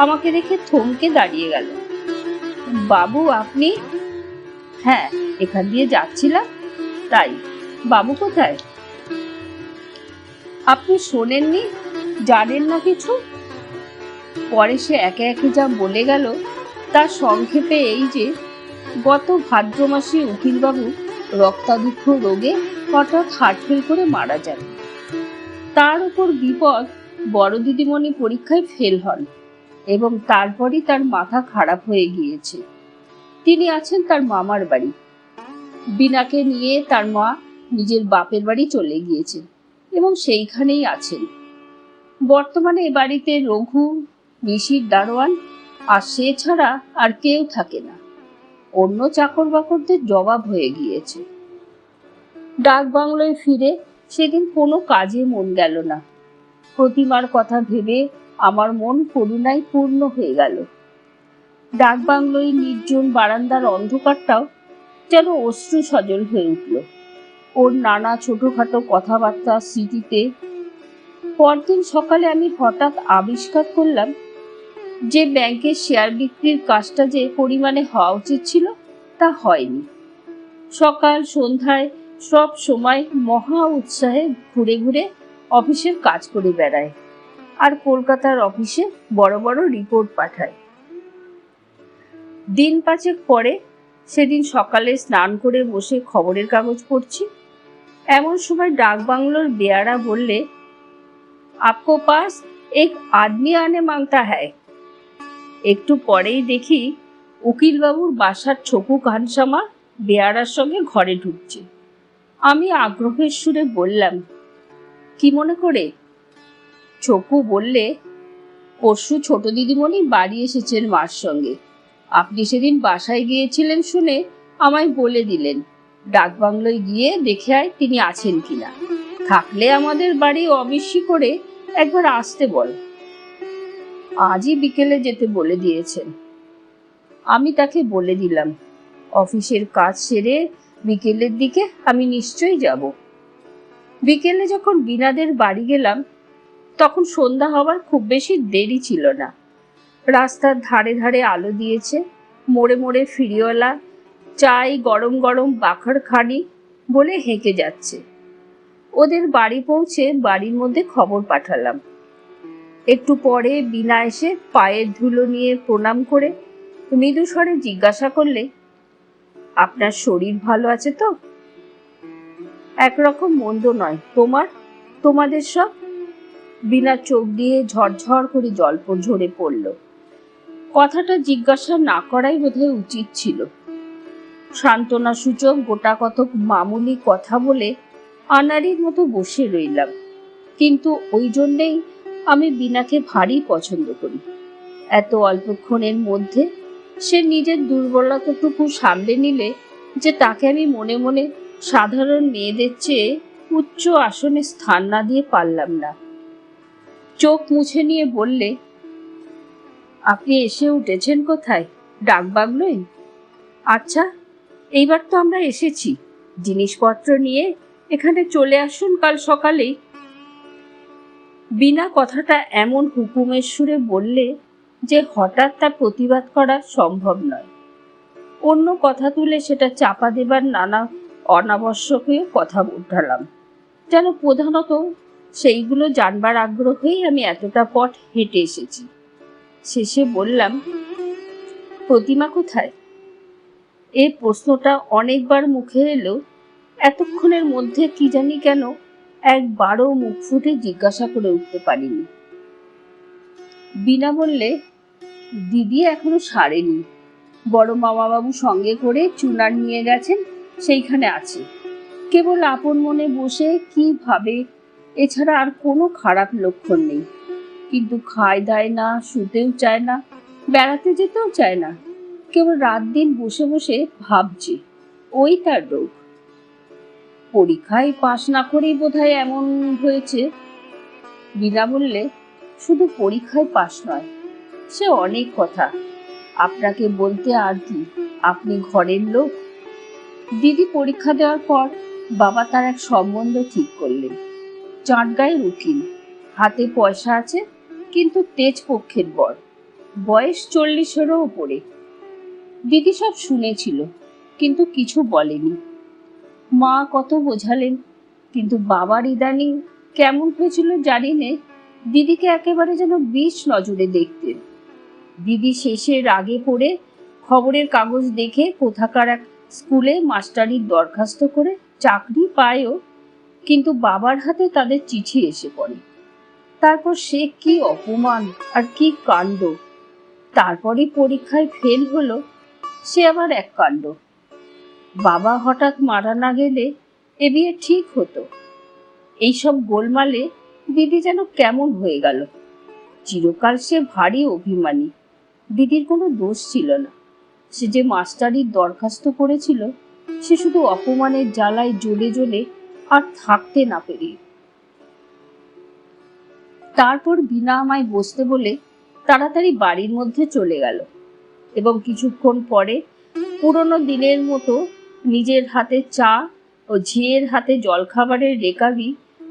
A: আমাকে দেখে থমকে দাঁড়িয়ে গেল। বাবু আপনি? হ্যাঁ, এখান দিয়ে যাচ্ছিলাম। তাই? বাবু কোথায়? আপনি শোনেননি, জানেন না কিছু? পরে সে একে একে যা বলে গেল তার সংক্ষেপে এই যে, গত ভাদ্র মাসে উকিলবাবু রক্তাধিক্য রোগে হঠাৎ হার্ট ফেল করে মারা যান। তার উপর বিপদ, বড় দিদিমণি পরীক্ষায় ফেল হন এবং তারপরই তার মাথা খারাপ হয়ে গিয়েছে। তিনি আছেন তার মামার বাড়ি। বিনাকে নিয়ে তার মা নিজের বাপের বাড়ি চলে গিয়েছেন এবং সেইখানেই আছেন। বর্তমানে এ বাড়িতে রঘু, নিশির দারোয়ান আর সে ছাড়া আর কেউ থাকে না। অন্য চাকর বাকরদের জবাব হয়ে গিয়েছে। ডাক বাংলোয় ফিরে সেদিন কোনো কাজে মন গেল না। প্রতিমার কথা ভেবে আমার মন করুণায় পূর্ণ হয়ে গেল। ডাক বাংলোয় নির্জন বারান্দার অন্ধকারটাও যেন অশ্রু সজল হয়ে উঠল ওর নানা ছোটখাটো কথাবার্তা স্মৃতিতে। পরদিন সকালে আমি হঠাৎ আবিষ্কার করলাম যে ব্যাংকের শেয়ার বিক্রির কাজটা যে পরিমাণে হওয়া উচিত ছিল তা হয়নি। সকাল সন্ধ্যায় সব সময় মহা উৎসাহে ঘুরে ঘুরে অফিসের কাজ করে বেড়ায় আর কলকাতার অফিসে বড় বড় রিপোর্ট পাঠায়। দিন পাঁচেক পরে সেদিন সকালে স্নান করে বসে খবরের কাগজ পড়ছি, এমন সময় ডাক বাংলোর বেয়ারা বললে, আপকো পাস এক আদমি আনে মাংতা হ্যায়। একটু পরেই দেখি উকিলবাবুর বাসার ছোকু খানসামা বেয়ারার সঙ্গে ঘরে ঢুকছে। আমি আগ্রহের সুরে বললাম, কি মনে করে? ছোকু বললে, পরশু ছোট দিদিমণি বাড়ি এসেছেন মার সঙ্গে। আপনি সেদিন বাসায় গিয়েছিলেন শুনে আমায় বলে দিলেন, ডাকবাংলোয় গিয়ে দেখে আয় তিনি আছেন কিনা। থাকলে আমাদের বাড়ি অবিশ্যি করে একবার আসতে বল। আজই বিকেলে যেতে বলে দিয়েছেন। আমি তাকে বলে দিলাম, অফিসের কাজ সেরে বিকেলের দিকে আমি নিশ্চয়ই যাব। বিকেলে যখন বিনাদের বাড়ি গেলাম তখন সন্ধ্যা হওয়ার খুব বেশি দেরি ছিল না। রাস্তার ধারে ধারে আলো দিয়েছে, মোড়ে মোড়ে ফিরিওয়ালা চাই গরম গরম বাখার খানি বলে হেঁকে যাচ্ছে। ওদের বাড়ি পৌঁছে বাড়ির মধ্যে খবর পাঠালাম। একটু পরে বিনা এসে পায়ের ধুলো নিয়ে প্রণাম করে মৃদু স্বরে জিজ্ঞাসা করলে, আপনার শরীর ভালো আছে তো? একরকম মন্দ নয়। তোমাদের সব? বিনা চোখ দিয়ে ঝরঝর করে জল ঝরে পড়ল। কথাটা জিজ্ঞাসা না করাই বোধহয় উচিত ছিল। সান্ত্বনা সূচক গোটা কতক মামুলি কথা বলে আনাড়ির মতো বসে রইলাম। কিন্তু ওই জন্যেই আমি বিনাকে ভারী পছন্দ করি। এত অল্পক্ষণের মধ্যে সে নিজের দুর্বলতাটুকু সামলে নিলে যে তাকে আমি মনে মনে সাধারণ মেয়েদের চেয়ে উচ্চ আসনে স্থান না দিয়ে পারলাম না। চোখ মুছে নিয়ে বললে, আপনি এসে উঠেছেন কোথায়? ডাকবাংলোয়? আচ্ছা, এইবার তো আমরা এসেছি। জিনিসপত্র নিয়ে এখানে চলে আসুন কাল সকালেই। বিনা কথাটা এমন হুকুমের সুরে বললে যে হঠাৎ তার প্রতিবাদ করা সম্ভব নয়। অন্য কথা তুলে সেটা চাপা দেবার নানা অনাবশ্যকীয় কথা উঠালাম, যেন প্রধানত সেইগুলো জানবার আগ্রহেই আমি এতটা পথ হেঁটে এসেছি। শেষে বললাম, প্রতিমা কোথায়? এই প্রশ্নটা অনেকবার মুখে এলো, এতক্ষণের মধ্যে কি জানি কেন একবারও মুখ ফুটে জিজ্ঞাসা করে উঠতে পারিনি। বিনা বললে, দিদি এখনো সারেনি, বড় মামাবাবু সঙ্গে করে চুনার নিয়ে গেছেন, সেইখানে আছে। কেবল আপন মনে বসে কি ভাবে, এছাড়া আর কোনো খারাপ লক্ষণ নেই। কিন্তু খায় দায় না, শুতেও চায় না, বেড়াতে যেতেও চায় না, কেবল রাত দিন বসে বসে ভাবছে। ওই তার রোগ। পরীক্ষায় পাশ না করেই বোধহয় এমন হয়েছে। বিনা বললে, শুধু পরীক্ষায় পাশ নয়, সে অনেক কথা, আপনাকে বলতে আর কি, আপনি ঘরের লোক। দিদি পরীক্ষা দেওয়ার পর বাবা তার এক সম্বন্ধ ঠিক করলেন, চাটগাঁয়ের উকিল, হাতে পয়সা আছে, কিন্তু তেজ পক্ষের বর, বয়স 40-এরও উপরে। দিদি সব শুনেছিল, কিন্তু কিছু বলেনি। মা কত বোঝালেন, কিন্তু বাবার ইদানিং কেমন হয়েছিল জানি নে, দিদিকে একেবারে যেন বিষ নজরে দেখতেন। দিদি শেষে রাগে পড়ে খবরের কাগজ দেখে কোথাকার এক স্কুলে মাস্টারির দরখাস্ত করে চাকরি পায়ও, কিন্তু বাবার হাতে তাদের চিঠি এসে পড়ে। তারপর সে কি অপমান আর কি কাণ্ড। তারপরে পরীক্ষায় ফেল হলো, সে আবার এক কাণ্ড। বাবা হঠাৎ মারা না গেলে এ বিয়ে ঠিক হতো। এইসব গোলমালে দিদি যেন কেমন হয়ে গেল। চিরকাল সে ভারী অভিমানী। দিদির কোনো দোষ ছিল না। সে যে মাস্টারির দরখাস্ত করেছিল, সে শুধু অপমানের জ্বালায় জ্বলে জ্বলে আর থাকতে না পেরে। তারপর বিনা আমায় বসতে বলে তাড়াতাড়ি বাড়ির মধ্যে চলে গেল, এবং কিছুক্ষণ পরে পুরনো দিনের মতো নিজের হাতে চা ও ঝিয়ের হাতে জলখাবারের রেকাবি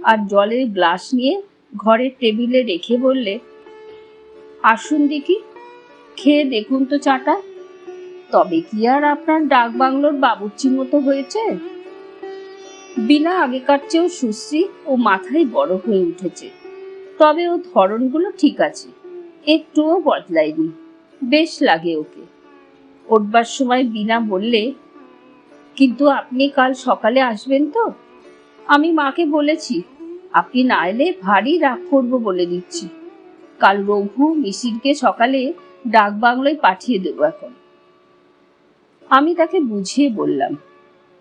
A: আর জলের গ্লাস নিয়ে ঘরের টেবিলে রেখে বললে, আসুন দেখি, খেয়ে দেখুন তো চাটা, তবে কি আর আপনার ডাক বাংলোর বাবুর্চির মতো হয়েছে? বিনা আগেকার চেয়েও সুশ্রী ও মাথায় বড় হয়ে উঠেছে, তবে ও ধরনগুলো ঠিক আছে, একটুও বদলায়নি, বেশ লাগে ওকে। উঠবার সময় বিনা বললে, কিন্তু আপনি কাল সকালে আসবেন তো? আমি মাকে বলেছি, আপনি না এলে ভারী রাগ করবো বলে দিচ্ছি। কাল রঘু মিসিরকে সকালে ডাক বাংলোয় পাঠিয়ে দেবো। এখন আমি তাকে বুঝিয়ে বললাম,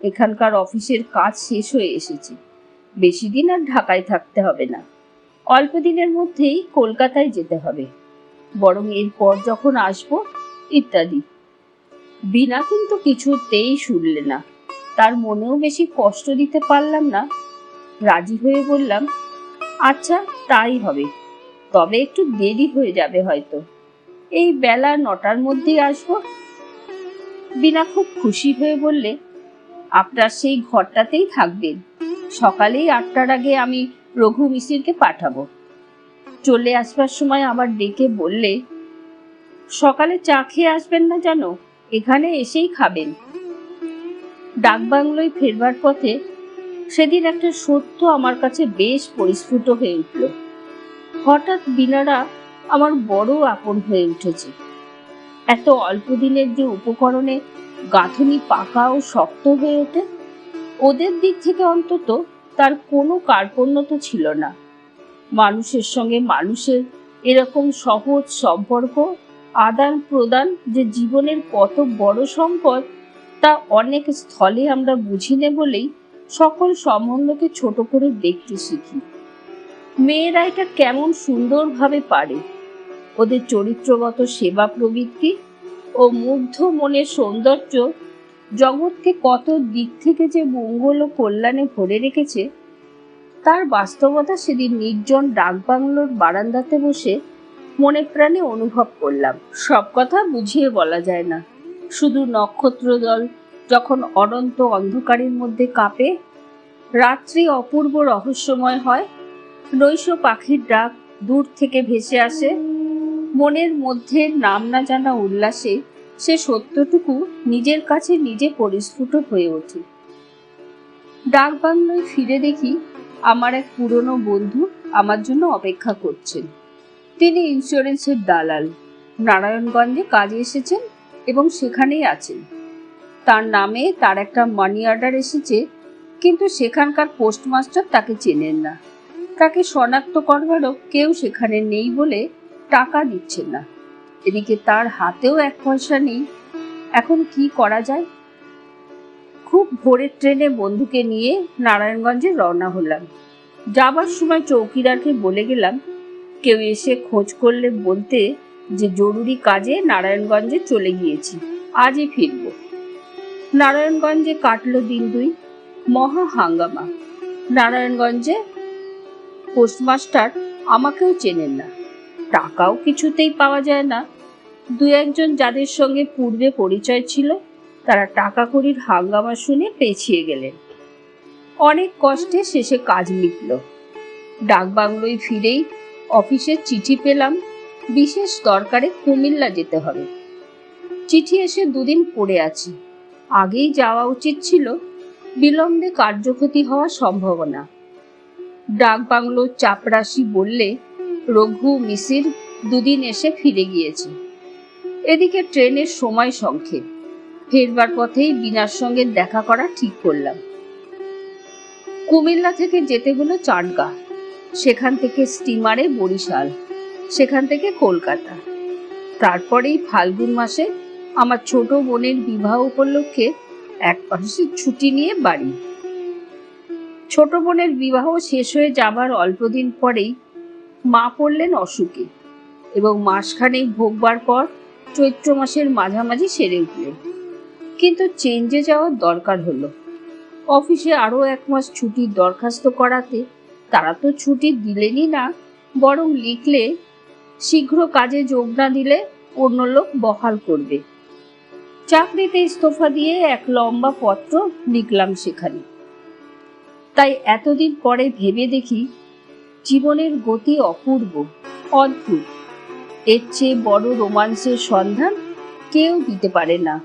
A: এখানকার অফিসের কাজ শেষ হয়ে এসেছে, বেশি দিন আর ঢাকায় থাকতে হবে না, অল্প দিনের মধ্যেই কলকাতায় যেতে হবে, বরং এরপর যখন আসবো ইত্যাদি। বিনা কিন্তু কিছুতেই শুনলে না। তার মনেও বেশি কষ্ট দিতে পারলাম না। রাজি হয়ে বললাম, আচ্ছা তাই হবে, তবে একটু দেরি হয়ে যাবে হয়তো, এই বেলা 9টার মধ্যেই আসবো। বিনা খুব খুশি হয়ে বললে, আপনার সেই ঘরটাতেই থাকবেন, সকালেই 8টার আগে আমি রঘু মিসিরকে পাঠাবো। চলে আসবার সময় আবার ডেকে বললে, সকালে চা খেয়ে আসবেন না জানো, এখানে এসেই খাবেন। ডাকবাংলোয় ফেরবার পথে সেদিন একটা সত্য আমার কাছে বেশ পরিস্ফুট হয়ে উঠল। হঠাৎ বিনারা আমার বড় আপন হয়ে উঠেছে। এত অল্প দিনের যে উপকরণে গাঁথনি পাকা ও শক্ত হয়ে ওঠে, ওদের দিক থেকে অন্তত তার কোনো কার্পণ্যতা ছিল না। মানুষের সঙ্গে মানুষের এরকম সহজ সম্পর্ক, আদান প্রদান যে জীবনের কত বড় সম্পদ, তা অনেক স্থলে আমরা বুঝি না বলেই সকল সম্বন্ধকে ছোট করে দেখতে শিখি। মেয়েরা এটা কেমন সুন্দরভাবে পারে। ওদের চরিত্রগত সেবা প্রবৃত্তি ও মুগ্ধ মনের সৌন্দর্য জগৎকে কত দিক থেকে যে মঙ্গল ও কল্যাণে ভরে রেখেছে, তার বাস্তবতা সেদিন নির্জন ডাকবাংলোর বারান্দাতে বসে মনে প্রাণে অনুভব করলাম। সব কথা বুঝিয়ে বলা যায় না। শুধু নক্ষত্রদল যখন অনন্ত অন্ধকারের মধ্যে কাঁপে, রাত্রি অপূর্ব রহস্যময় হয়, নৈশ পাখির ডাক দূর থেকে ভেসে আসে, মনের মধ্যে নাম না জানা উল্লাসে সে সত্যটুকু নিজের কাছে নিজে পরিস্ফুট হয়ে ওঠে। ডাক বাংলোয় ফিরে দেখি আমার এক পুরনো বন্ধু আমার জন্য অপেক্ষা করছেন। তিনি ইন্স্যুরেন্সের দালাল, নারায়ণগঞ্জে কাজে এসেছেন এবং সেখানেই আছেন। তার নামে তার একটা মানি অর্ডার এসেছে, কিন্তু সেখানকার পোস্টমাস্টার তাকে চেনেন না। তাকে শনাক্ত করবারও কেউ সেখানে নেই বলে টাকা দিচ্ছেন না। এদিকে তার হাতেও 1 পয়সা নেই। এখন কি করা যায়? খুব ভোরের ট্রেনে বন্ধুকে নিয়ে নারায়ণগঞ্জে রওনা হলাম। যাবার সময় চৌকিদারকে বলে গেলাম, কেউ এসে খোঁজ করলে বলতে যে জরুরি কাজে নারায়ণগঞ্জে চলে গিয়েছি, আজই ফিরব। নারায়ণগঞ্জে কাটলো দিন 2। মহা হাঙ্গামা। নারায়ণগঞ্জে পোস্টমাস্টার আমাকেও চেনেন না, টাকাও কিছুতেই পাওয়া যায় না। 2-1 জন যাদের সঙ্গে পূর্বে পরিচয় ছিল, তারা টাকা কড়ির হাঙ্গামা শুনে পেছিয়ে গেলেন। অনেক কষ্টে শেষে কাজ মিটল। ডাকবাংলোয় ফিরেই অফিসের চিঠি পেলাম, বিশেষ দরকারে কুমিল্লা যেতে হবে। চিঠি এসে 2 দিন পড়ে আছি। আগেই যাওয়া উচিত ছিল, বিলম্বে কার্যক্ষতি হওয়ার সম্ভাবনা। ডাকবাংলোর চাপরাশি বললে রঘু মিসির 2 দিন এসে ফিরে গিয়েছে। এদিকে ট্রেনের সময় সংক্ষেপ। ফেরবার পথেই বিনার সঙ্গে দেখা করা ঠিক করলাম। কুমিল্লা থেকে যেতে হলো চাটগাঁ, সেখান থেকে স্টিমারে বরিশাল, সেখান থেকে কলকাতা। তারপরেই ফাল্গুন মাসে আমার ছোট বোনের বিবাহ উপলক্ষে 1 মাসের ছুটি নিয়ে বাড়ি। ছোট বোনের বিবাহ শেষ হয়ে যাবার অল্পদিন পরেই মা পড়লেন অসুখে এবং মাসখানেক ভোগবার পর চৈত্র মাসের মাঝামাঝি সেরে উঠলেন। কিন্তু চেঞ্জে যাওয়ার দরকার হলো। অফিসে আরও 1 মাস ছুটির দরখাস্ত করাতে তারা তো ছুটি দিলেনই না, বরং লিখলে শীঘ্র কাজে যোগ না দিলে অন্য লোক বহাল করবে। চাকরিতে ইস্তফা দিয়ে 1 লম্বা পত্র লিখলাম সেখানে। তাই এতদিন পরে ভেবে দেখি, জীবনের গতি অপূর্ব, অদ্ভুত। এর চেয়ে বড় রোমান্সের সন্ধান কেউ দিতে পারে না।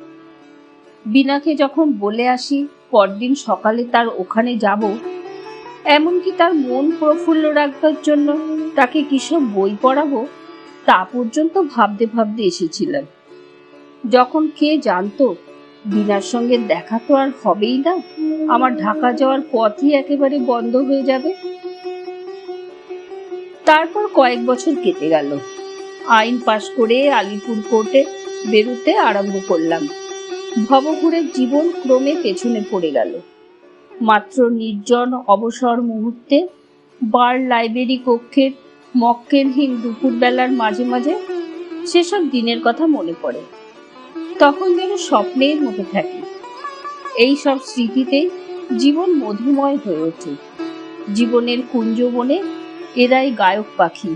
A: বিনাকে যখন বলে আসি পরদিন সকালে তার ওখানে যাব, এমনকি তার মন প্রফুল্ল রাখবার জন্য তাকে কিসব বই পড়াবো, তা পর্যন্ত ভাবতে ভাবতে এসেছিলাম। যখন কে জানতো বিনার সঙ্গে দেখা তো আর হবেই না, আমার ঢাকা যাওয়ার পথই একেবারে বন্ধ হয়ে যাবে। তারপর কয়েক বছর কেটে গেল। আইন পাশ করে আলিপুর কোর্টে বেরোতে আরম্ভ করলাম। ভবঘুরের জীবন ক্রমে পেছনে পড়ে গেল। মাত্র নির্জন অবসর মুহূর্তে বার লাইব্রেরি কক্ষের মক্কেলহীন দুপুরবেলার মাঝে মাঝে সেসব দিনের কথা মনে পড়ে। তখন যেন স্বপ্নের মতো থাকি। এই সব স্মৃতিতে জীবন মধুময় হয়ে ওঠে। জীবনের কুঞ্জবনে এরাই গায়ক পাখি।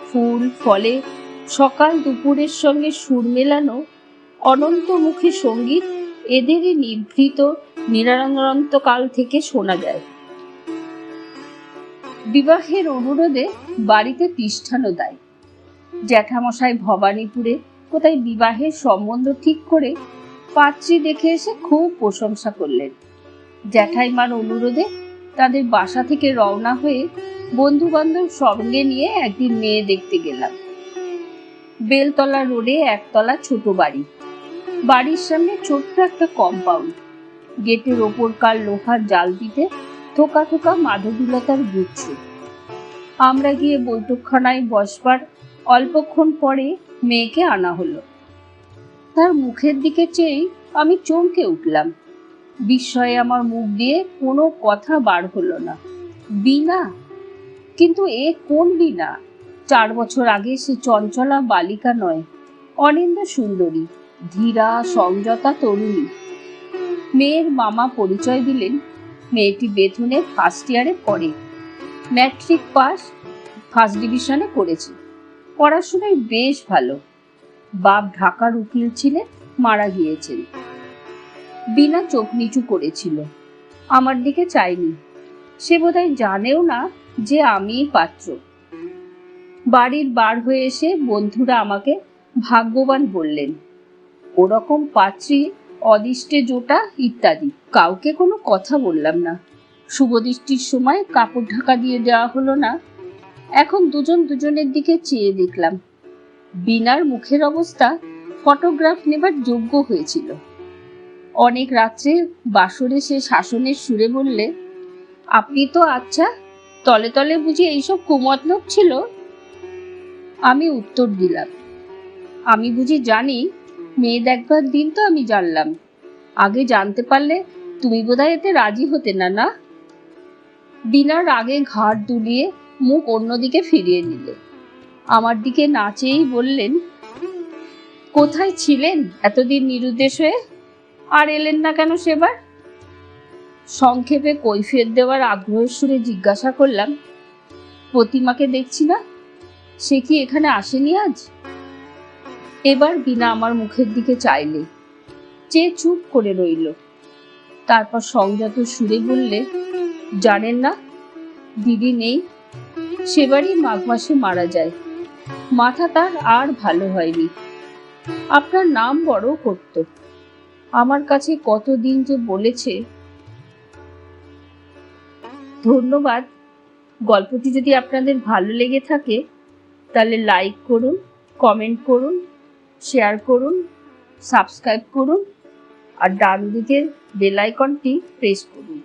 A: ফুল ফলে সকাল দুপুরের সঙ্গে সুর মেলানো অনন্তমুখী সঙ্গীত এদেরই নিভৃত নিরানন্তকাল থেকে শোনা যায়। বিবাহের অনুরোধে বাড়িতে তিষ্ঠানও দেয়। জ্যাঠামশাই ভবানীপুরে কোথায় বিবাহের সম্বন্ধ ঠিক করে পাত্রী দেখে এসে খুব প্রশংসা করলেন। জ্যাঠাইমার অনুরোধে তাদের বাসা থেকে রওনা হয়ে বন্ধু বান্ধব সঙ্গে নিয়ে একদিন মেয়ে দেখতে গেলাম। বেলতলা রোডে 1 তলা ছোট বাড়ি। বাড়ির সামনে ছোট্ট একটা কম্পাউন্ড। গেটের ওপরকার লোহার জালটিতে থোকা থোকা মাধবীলতার গুচ্ছ। আমরা গিয়ে বৈঠকখানায় বসবার অল্পক্ষণ পরে মেয়েকে আনা হলো। তার মুখের দিকে চেয়েই আমি চমকে উঠলাম। বিস্ময়ে আমার মুখ দিয়ে কোনো কথা বার হলো না। বীণা? কিন্তু এ কোন বীণা? 4 বছর আগে সে চঞ্চলা বালিকা নয়, অনিন্দ সুন্দরী, ধীরা সংযতা তরুণী। মেয়ের মামা পরিচয় দিলেন, মেয়েটি বেথুনে 1st ইয়ারে পড়ে। ম্যাট্রিক পাস, 1st ডিভিশনে করেছে। পড়াশোনায় বেশ ভালো। বাপ ঢাকার উকিল ছিলেন, মারা গিয়েছেন। বীণা চোখ নিচু করেছিল, আমার দিকে চাইনি। সে বোধহয় জানেও না যে আমিই পাত্র। বাড়ির বার হয়ে এসে বন্ধুরা আমাকে ভাগ্যবান বললেন। ওরকম পাত্রী অদিষ্টে জোটা ইত্যাদি। কাউকে কোনো কথা বললাম না। শুভদৃষ্টির সময় কাপড় ঢাকা দিয়ে দেওয়া হলো না। এখন দুজন দুজনের দিকে চেয়ে দেখলাম। বীণার মুখের অবস্থা ফটোগ্রাফ নেবার যোগ্য হয়েছিল। অনেক রাত্রে বাসরে সে শাসনের সুরে বললে, আপনি তো আচ্ছা, তলে তলে বুঝি এইসব কুমতলব ছিল? আমি উত্তর দিলাম, আমি বুঝি জানি? মেয়ে দেখবার দিন তো আমি জানলাম। আগে জানতে পারলে তুমি বোধহয় এতে রাজি হতে না, না? বিনা রাগে ঘাড় দুলিয়ে মুখ অন্যদিকে ফিরিয়ে নিলে। আমার দিকে না চেয়েই বললেন, কোথায় ছিলেন এতদিন নিরুদ্দেশ হয়ে? আর এলেন না কেন সেবার? সংক্ষেপে কৈফিয়ত দেওয়ার আগ্রহের সুরে জিজ্ঞাসা করলাম, প্রতিমাকে দেখছি না, সে কি এখানে আসেনি আজ? এবার বিনা আমার মুখের দিকে চাইলে, চেয়ে চুপ করে রইল। তারপর সংযত সুরে বললে, জানেন না, দিদি নেই, সেবারই মাঘ মাসে মারা যায়। মাথা তার আর ভালো হয়নি। আপনার নাম বড় করত, আমার কাছে কতদিন যে বলেছে। ধন্যবাদ। গল্পটি যদি আপনাদের ভালো লেগে থাকে তাহলে লাইক করুন, কমেন্ট করুন, শেয়ার করুন, সাবস্ক্রাইব করুন আর ডান দিকের বেল আইকনটি প্রেস করুন।